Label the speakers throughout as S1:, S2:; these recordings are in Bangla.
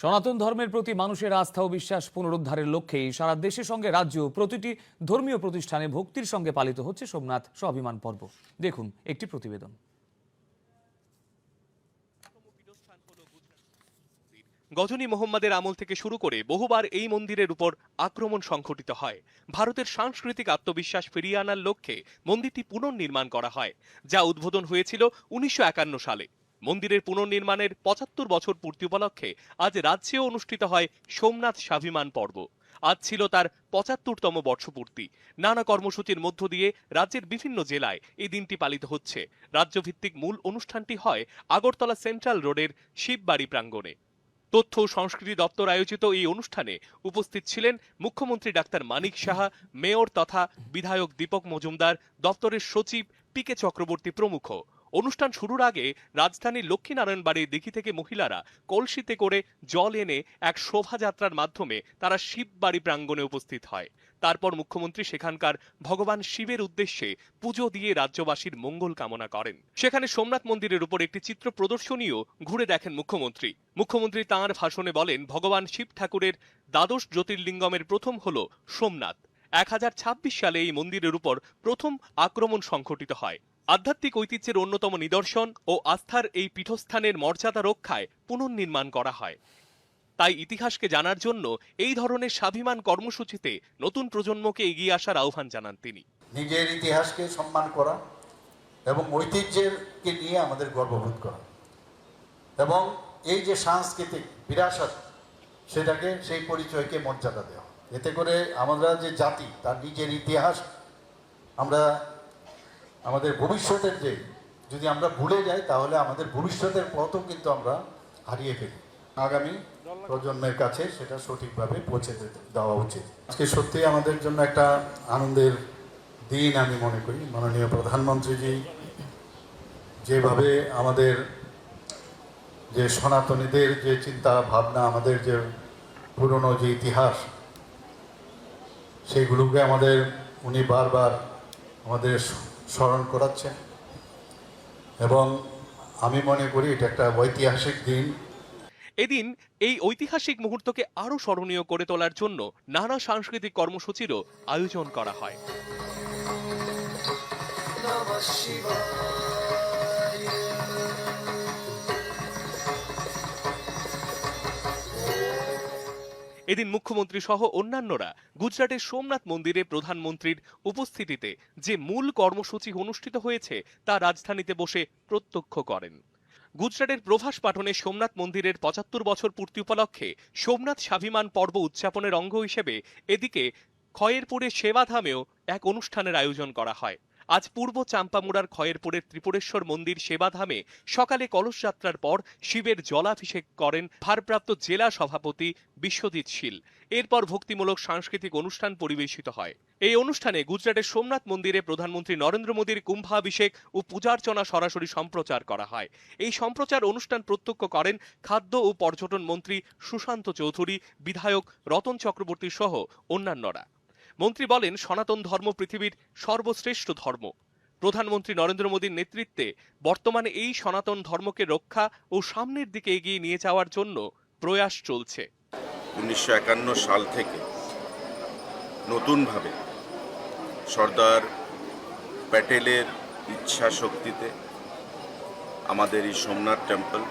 S1: সনাতন ধর্মের প্রতি মানুষের আস্থা ও বিশ্বাস পুনরুদ্ধারের লক্ষ্যেই সারা দেশের সঙ্গে রাজ্য প্রতিটি ধর্মীয় প্রতিষ্ঠানে ভক্তির সঙ্গে পালিত হচ্ছে সোমনাথ স্বাভিমান পর্ব। দেখুন একটি প্রতিবেদন।
S2: গজনী মোহাম্মদের আমল থেকে শুরু করে বহুবার এই মন্দিরের উপর আক্রমণ সংঘটিত হয়। ভারতের সাংস্কৃতিক আত্মবিশ্বাস ফিরিয়ে আনার লক্ষ্যে মন্দিরটি পুনর্নির্মাণ করা হয়, যা উদ্বোধন হয়েছিল ১৯৫১ সালে। মন্দিরের পুনর্নির্মাণের ৭৫ বছর পূর্তি উপলক্ষে আজ রাজ্যেও অনুষ্ঠিত হয় সোমনাথ স্বাভিমান পর্ব। আজ ছিল তার ৭৫তম বর্ষপূর্তি। নানা কর্মসূচির মধ্য দিয়ে রাজ্যের বিভিন্ন জেলায় এই দিনটি পালিত হচ্ছে। রাজ্যভিত্তিক মূল অনুষ্ঠানটি হয় আগরতলা সেন্ট্রাল রোডের শিববাড়ি প্রাঙ্গণে। তথ্য ও সংস্কৃতি দপ্তর আয়োজিত এই অনুষ্ঠানে উপস্থিত ছিলেন মুখ্যমন্ত্রী ডাক্তার মানিক সাহা, মেয়র তথা বিধায়ক দীপক মজুমদার, দপ্তরের সচিব পি.কে. চক্রবর্তী প্রমুখ। অনুষ্ঠান শুরুর আগে রাজধানীর লক্ষ্মীনারায়ণ বাড়ির দিঘি থেকে মহিলারা কলসিতে করে জল এনে এক শোভাযাত্রার মাধ্যমে তারা শিববাড়ি প্রাঙ্গণে উপস্থিত হয়। তারপর মুখ্যমন্ত্রী সেখানকার ভগবান শিবের উদ্দেশ্যে পুজো দিয়ে রাজ্যবাসীর মঙ্গল কামনা করেন। সেখানে সোমনাথ মন্দিরের উপর একটি চিত্র প্রদর্শনীও ঘুরে দেখেন মুখ্যমন্ত্রী তাঁর ভাষণে বলেন, ভগবান শিব ঠাকুরের দ্বাদশ জ্যোতির্লিঙ্গমের প্রথম হল সোমনাথ। ১০২৬ সালে এই মন্দিরের উপর প্রথম আক্রমণ সংঘটিত হয়। আধ্যাত্মিক ঐতিহ্যের অন্যতম নিদর্শন ও আস্থার এই পীঠস্থানের মর্যাদা রক্ষায় পুনর্নির্মাণ করা হয়। তাই ইতিহাসকে জানার জন্য এই ধরনের স্বাভিমান কর্মসূচিতে নতুন প্রজন্মকে এগিয়ে আসার আহ্বান জানান তিনি।
S3: নিজের ইতিহাসকে সম্মান করা এবং ঐতিহ্যকে নিয়ে আমাদের গর্ববোধ করা এবং এই যে সাংস্কৃতিক বিরাসত সেটাকে সেই পরিচয়কে মর্যাদা দেওয়া, এতে করে আমরা যে জাতি তার নিজের ইতিহাস আমরা আমাদের ভবিষ্যতের যদি আমরা ভুলে যাই তাহলে আমাদের ভবিষ্যতের পথও কিন্তু আমরা হারিয়ে ফেলি। আগামী প্রজন্মের কাছে সেটা সঠিকভাবে পৌঁছে দেওয়া উচিত। আজকে সত্যি আমাদের জন্য একটা আনন্দের দিন আমি মনে করি। মাননীয় প্রধানমন্ত্রীজি যেভাবে আমাদের যে সনাতনীদের যে চিন্তা ভাবনা, আমাদের যে পুরনো যে ইতিহাস, সেইগুলোকে উনি বারবার আমাদের স্মরণ করাচ্ছেন এবং আমি মনে করি এটা একটা ঐতিহাসিক দিন।
S2: এদিন এই ঐতিহাসিক মুহূর্তকে আরো স্মরণীয় করে তোলার জন্য নানা সাংস্কৃতিক কর্মসূচিরও আয়োজন করা হয়। এদিন মুখ্যমন্ত্রী সহ অন্যান্যরা গুজরাটের সোমনাথ মন্দিরে প্রধানমন্ত্রীর উপস্থিতিতে যে মূল কর্মসূচি অনুষ্ঠিত হয়েছে তা রাজধানীতে বসে প্রত্যক্ষ করেন। গুজরাটের প্রভাস পাটনে সোমনাথ মন্দিরের ৭৫ বছর পূর্তি উপলক্ষে সোমনাথ স্বাভিমান পর্ব উদযাপনের অঙ্গ হিসেবে এদিকে খয়েরপুরের সেবাধামেও এক অনুষ্ঠানের আয়োজন করা হয়। আজ পূর্ব চাম্পামুড়ার খয়েরপুরের ত্রিপুরেশ্বর মন্দির সেবাধামে সকালে কলসযাত্রার পর শিবের জলাভিষেক করেন ভারপ্রাপ্ত জেলা সভাপতি বিশ্বজিৎ শীল। এরপর ভক্তিমূলক সাংস্কৃতিক অনুষ্ঠান পরিবেশিত হয়। এই অনুষ্ঠানে গুজরাটের সোমনাথ মন্দিরে প্রধানমন্ত্রী নরেন্দ্র মোদীর কুম্ভাভিষেক ও পূজার্চনা সরাসরি সম্প্রচার করা হয়। এই সম্প্রচার অনুষ্ঠান প্রত্যক্ষ করেন খাদ্য ও পর্যটন মন্ত্রী সুশান্ত চৌধুরী, বিধায়ক রতন চক্রবর্তী সহ অন্যান্যরা। মন্ত্রী বলেন, সনাতন ধর্ম পৃথিবীর সর্বশ্রেষ্ঠ ধর্ম। প্রধানমন্ত্রী নরেন্দ্র মোদীর নেতৃত্বে বর্তমানে এই সনাতন ধর্মকে রক্ষা ও সামনের দিকে এগিয়ে নিয়ে যাওয়ার জন্য প্রয়াস চলছে।
S4: ১৯৫১ সাল থেকে নতুনভাবে সর্দার প্যাটেলের ইচ্ছা শক্তিতে আমাদের এই সোমনাথ টেম্পল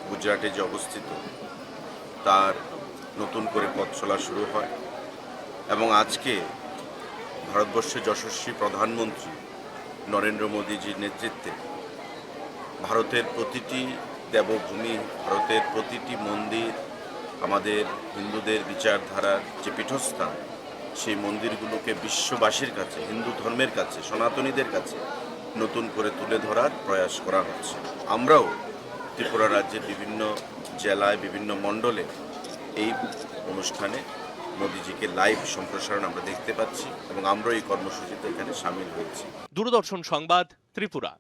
S4: গুজরাটে যে অবস্থিত তার নতুন করে পথ চলা শুরু হয় এবং আজকে ভারতবর্ষের যশস্বী প্রধানমন্ত্রী নরেন্দ্র মোদীজির নেতৃত্বে ভারতের প্রতিটি দেবভূমি, ভারতের প্রতিটি মন্দির, আমাদের হিন্দুদের বিচারধারার যে পীঠস্থান, সেই মন্দিরগুলোকে বিশ্ববাসীর কাছে, হিন্দু ধর্মের কাছে, সনাতনীদের কাছে নতুন করে তুলে ধরার প্রয়াস করা হচ্ছে। আমরাও ত্রিপুরা রাজ্যের বিভিন্ন জেলায়, বিভিন্ন মণ্ডলে এই অনুষ্ঠানে মোদীজিকে লাইভ সম্প্রসারণ আমরা দেখতে পাচ্ছি এবং আমরা এই কর্মসূচিতে এখানে সামিল হয়েছি।
S2: দূরদর্শন সংবাদ, ত্রিপুরা।